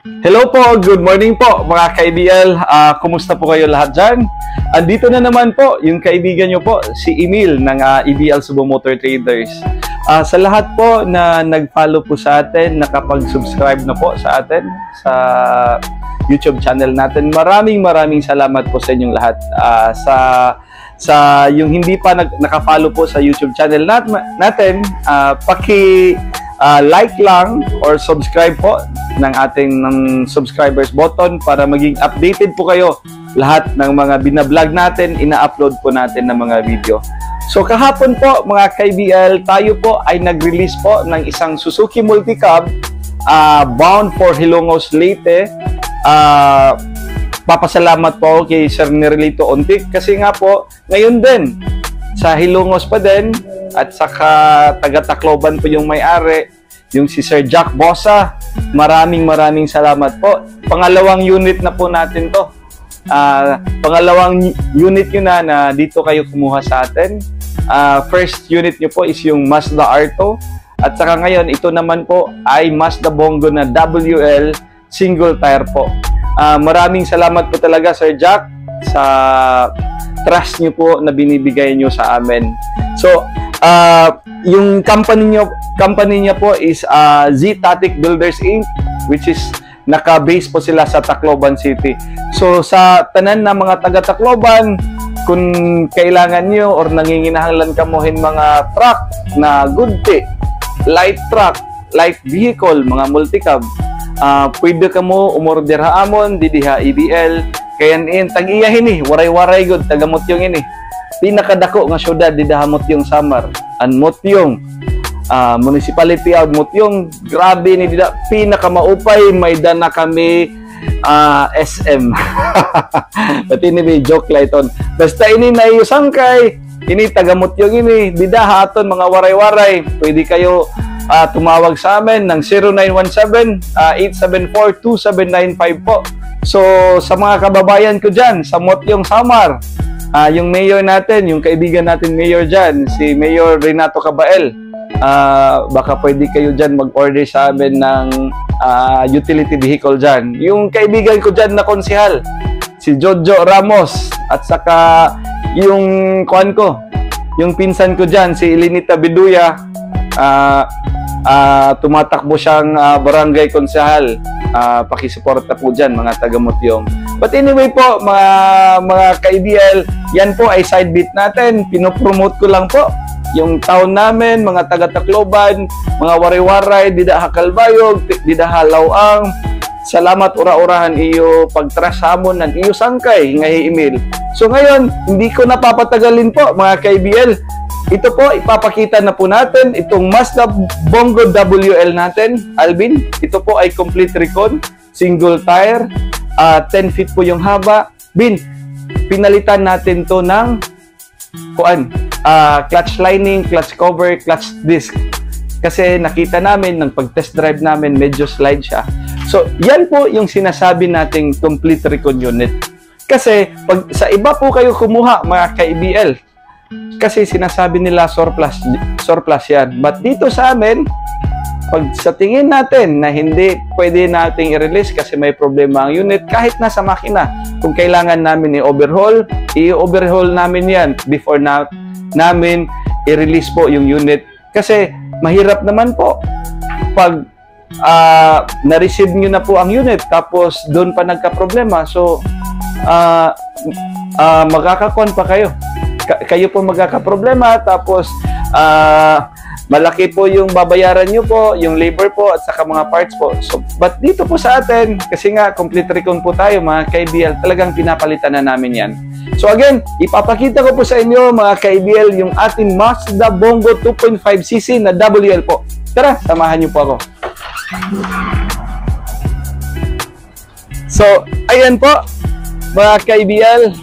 Hello po, good morning po mga ka-EBL. Kumusta po kayo lahat dyan? Andito na naman po yung kaibigan nyo po, si Emil ng EBL Cebu Motor Traders. Sa lahat po na nag-follow po sa atin, nakapag-subscribe na po sa atin sa YouTube channel natin, maraming salamat po sa inyong lahat. Sa yung hindi pa naka-follow po sa YouTube channel natin, like lang or subscribe po ng ating subscribers button para maging updated po kayo lahat ng mga binablog natin, ina-upload po natin ng mga video. So kahapon po mga ka-EBL, tayo po ay nag-release po ng isang Suzuki Multicab bound for Hilongos, Leyte. Papasalamat po kay Sir Nerlito Ontic kasi nga po ngayon din sa Hilongos pa din at saka taga-Tacloban po yung may-ari, yung si Sir Jack Bosa. Maraming salamat po. Pangalawang unit na po natin to. Pangalawang unit yun na dito kayo kumuha sa atin. First unit nyo po is yung Mazda Arto. At saka ngayon, ito naman po ay Mazda Bongo na WL single tire po. Maraming salamat po talaga Sir Jack sa trust nyo po na binibigay nyo sa amin. So, yung company niya po is Z-Tatic Builders Inc., which is naka-base po sila sa Tacloban City. So sa tanan na mga taga-Tacloban, kung kailangan nyo or nanginginahanglan kamuhin mga truck na gudti, light truck, light vehicle, mga multicab, pwede ka mo umorder haamon didiha EBL kaya tag-iyahin waray-waray good tagamot yung pinakadako nga syudad di dahamot yung Samar an Motyong municipality of Motyong, grabe ni dida pinakamaupay may dana kami SM pati ni may joke layton basta ini na sangkay ini tagamot yung di dahaton mga waray-waray pwede kayo tumawag sa amin ng 0917-874-2795 po. So sa mga kababayan ko dyan sa Motyong Samar, yung mayor natin, yung kaibigan natin mayor dyan, si Mayor Renato Cabael, baka pwede kayo dyan mag-order sa amin ng utility vehicle dyan. Yung kaibigan ko dyan na konsihal, si Jojo Ramos, at saka yung kuan ko, yung pinsan ko dyan, si Elinita Biduya, tumatakbo siyang barangay konsehal. Pakisuporta po dyan mga taga-Motyong. But anyway po mga ka-EBL, yan po ay side beat natin. Pinopromote ko lang po yung town namin, mga taga-Tacloban, mga waray-waray, dida Hakalbayog, dida Halawang. Salamat ura-urahan iyo pagtras hamon ng iyo sangkay ngahi email. So ngayon, hindi ko napapatagalin po mga ka-EBL. Ito po, ipapakita na po natin itong Mazda Bongo WL natin, Alvin. Ito po ay complete recon, single tire, 10 feet po yung haba. Bin, pinalitan natin to ng clutch lining, clutch cover, clutch disc. Kasi nakita namin, ng pag-test drive namin, medyo slide siya. So, yan po yung sinasabi nating complete recon unit. Kasi, pag sa iba po kayo kumuha, mga ka-EBL, kasi sinasabi nila surplus yan. But dito sa amin, pag sa tingin natin na hindi pwede nating i-release kasi may problema ang unit, kahit nasa makina, kung kailangan namin i-overhaul, i-overhaul namin yan before namin i-release po yung unit. Kasi mahirap naman po pag na-receive nyo na po ang unit tapos doon pa nagka-problema. So, magkakakon pa kayo. Kayo po magkakaproblema tapos malaki po yung babayaran nyo po, yung labor po at saka mga parts po. So, but dito po sa atin, kasi nga complete recon po tayo mga ka-EBL, talagang pinapalitan na namin yan. So again, ipapakita ko po sa inyo mga ka-EBL yung ating Mazda Bongo 2.5cc na WL po. Tara, samahan nyo po ako. So, ayan po mga ka-EBL.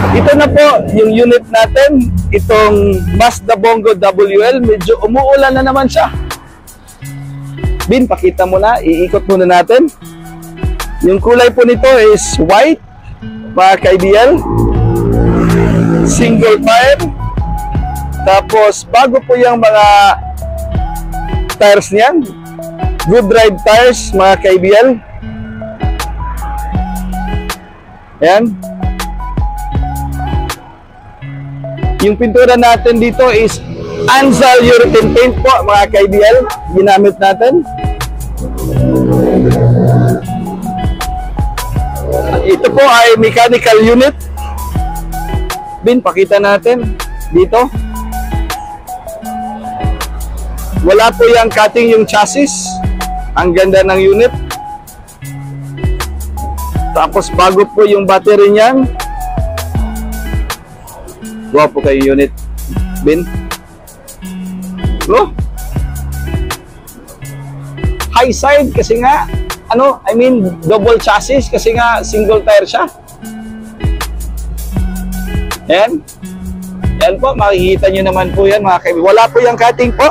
Ito na po yung unit natin, itong Mazda Bongo WL. Medyo umuulan na naman siya. Bin, pakita mo na, iikot muna natin. Yung kulay po nito is white, mga ka-EBL. Single tire. Tapos, bago po yung mga tires niyan. Good Ride tires, mga ka-ABL. Ayan. Yung pintura natin dito is Anzal urethane paint po, mga ka-ABL. Ginamit natin. Ito po ay mechanical unit. Bin, pakita natin dito. Wala po yung cutting yung chassis. Ang ganda ng unit. Tapos bago po yung battery niyan. Gawa po kayo unit. Bin. No? High side kasi nga double chassis kasi nga single tire siya. Yan. Yan po, makikita nyo naman po yan mga kaibigan. Wala po yung cutting po.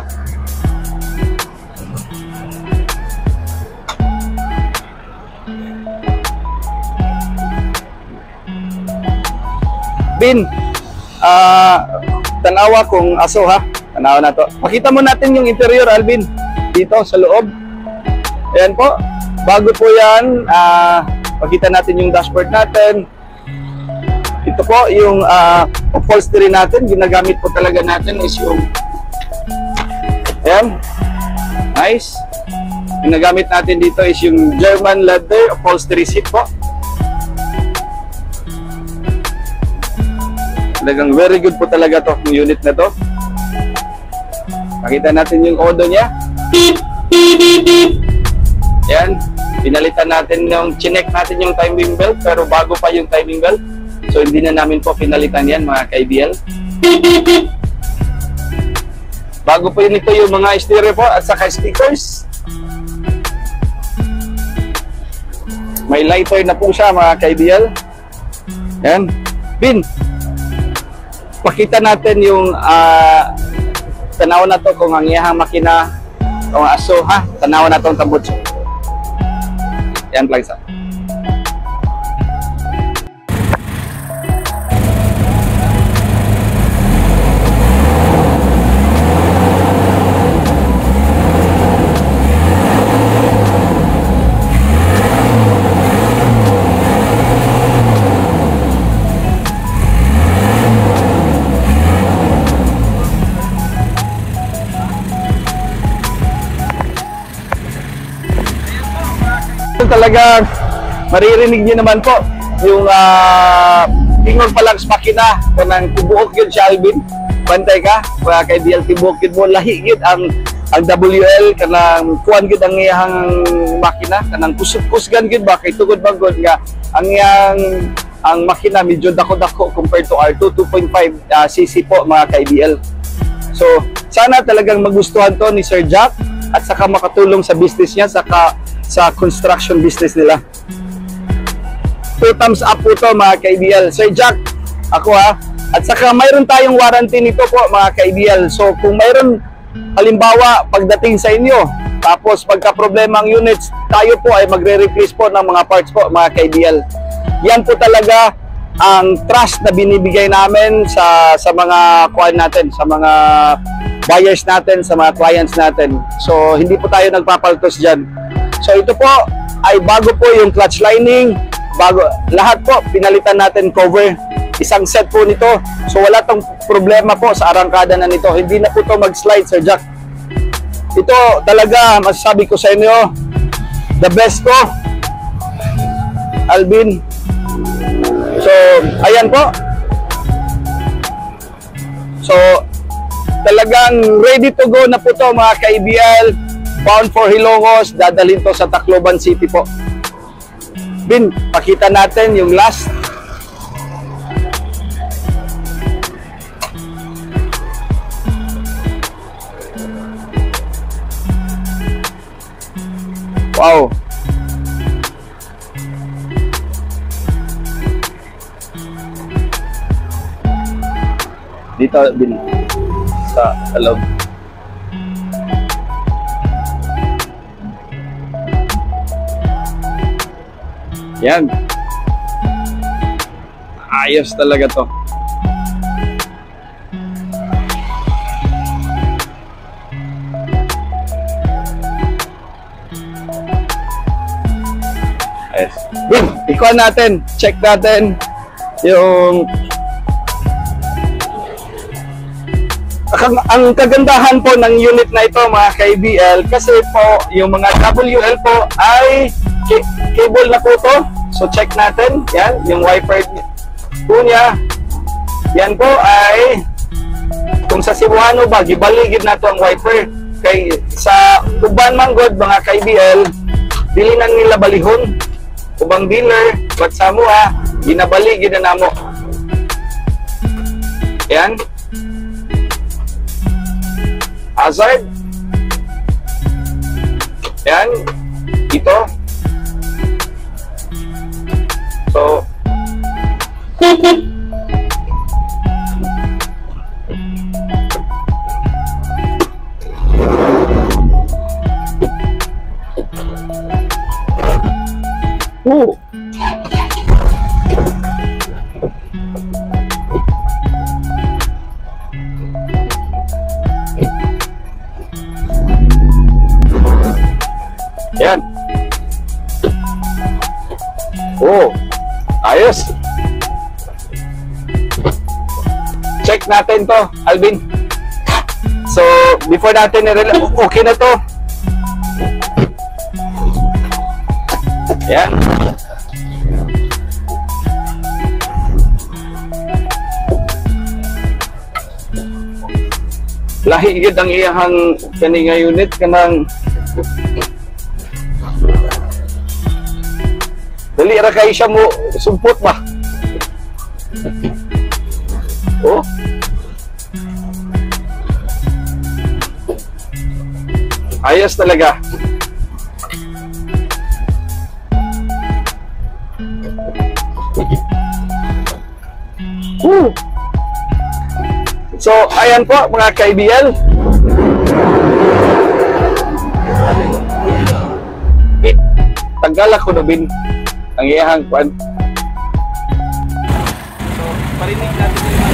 Bin, tanawa kung aso ha. Tanawa na to. Pakita mo natin yung interior, Alvin. Dito sa loob. Ayan po. Bago po yan, pakita natin yung dashboard natin. Ito po yung upholstery natin. Ginagamit po talaga natin is yung ayan. Nice. Ginagamit natin dito is yung German leather upholstery seat po. Talagang very good po talaga to, yung unit na to. Pakita natin yung odo niya. Yan. Pinalitan natin chinek natin yung timing belt, pero bago pa yung timing belt. So hindi na namin po pinalitan yan mga ka-ABL. Bago po yun ito yung mga stereo po at saka stickers. May lighter na po siya mga ka-ABL. Yan. Bin, pakita natin yung tanaw na to kung ang iyahang makina kung aso ha. Tanaw na to ang tambutso. Yan lang sa. Talaga maririnig niyo naman po yung ingol pa lang sa makina kanang tibuok yun si Alvin. Bantay ka para kay DL tibuok yun mo lahi gid ang WL kanang kuan gid ang iyang makina kanang kusgan gid ba kay tugod bangod nga ang makina medyo dako-dako compared to R2 2.5 cc po mga ka-ABL. So sana talagang magustuhan to ni Sir Jack at saka makatulong sa business niya sa construction business nila. 2 thumbs up po to mga ka-ABL. Sir Jack, ako ha. At saka mayroon tayong warranty nito po mga ka-ABL. So kung mayroon halimbawa pagdating sa inyo, tapos pagka problema ang units, tayo po ay magre-replace po ng mga parts po mga ka-ABL. Yan po talaga ang trust na binibigay namin sa mga kuan natin, sa mga buyers natin, sa mga clients natin. So hindi po tayo nagpapaltos dyan. So ito po ay bago po yung clutch lining, bago lahat po pinalitan natin cover, isang set po nito. So wala tong problema po sa arangkada na nito. Hindi na po to mag-slide Sir Jack. Ito talaga masasabi ko sa inyo, the best ko, Alvin. So ayan po. So talagang ready to go na po to mga ka-ABL. Bound for Hilongos, dadalhin to sa Tacloban City po. Bin, pakita natin yung last. Wow. Dito, Bin, sa loob. Yan. Ayos talaga to. Yes. Boom! Ikuha natin. Check natin yung... Ang kagandahan po ng unit na ito mga ka-ABL kasi po yung mga WL po ay cable na po to. So check natin. Yan, yung wiper po niya. Yan po ay kung sa Cebuano ba, gibaligid na to ang wiper. Kay sa uban manggod mga ka-ABL, dili nang nila balihon. Ubang dealer, but sa mua, ginabaligid na namo. Yan. Hazard. Yan. Ito. So, yan. Ayos. Check natin to, Alvin. So, before natin okay na to. Yan. Lahi gid ang iyang kani nga unit kanang dali ra kay siya mo sumpot ba. Oh. Ayos talaga. So, ayan po mga ka-ABL. Tagal ako na bin ang iyahang kwan. So, parinig natin yung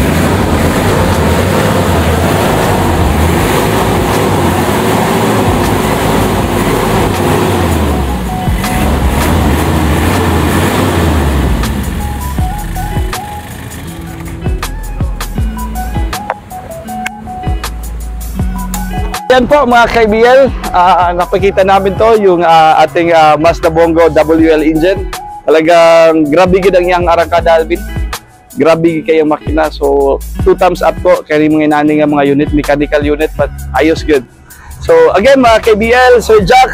yan po mga ka-ABL, napakita namin to yung ating Mazda Bongo WL engine. Talagang grabe gid ang iyang arangkada, Alvin. Grabe kayo makina. So 2 thumbs up ko kay mga inani nga mga unit, mechanical unit, but ayos good. So again mga ka-ABL, Sir Jack,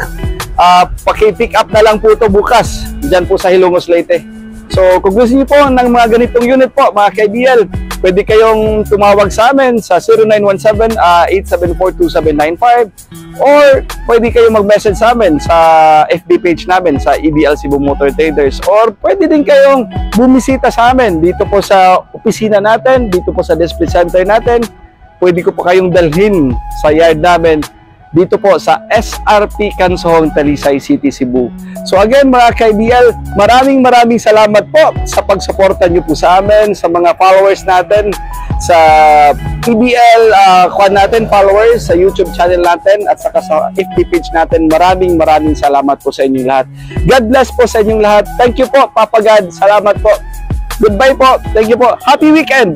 paki-pick up na lang po to bukas diyan po sa Hilongos, Leyte. So kung gusto niyo po ng mga ganitong unit po mga ka-ABL, pwede kayong tumawag sa amin sa 0917-874-2795 or pwede kayong mag-message sa amin sa FB page namin sa EBL Cebu Motor Traders, or pwede din kayong bumisita sa amin dito po sa opisina natin, dito po sa display center natin. Pwede ko po kayong dalhin sa yard namin dito po sa SRP Cansohong, Talisay City, Cebu. So again mga ka-ABL, maraming salamat po sa pagsuporta nyo po sa amin, sa mga followers natin, sa EBL followers, sa YouTube channel natin, at saka sa FB page natin. Maraming salamat po sa inyong lahat. God bless po sa inyong lahat. Thank you po, Papa God. Salamat po. Goodbye po. Thank you po. Happy weekend!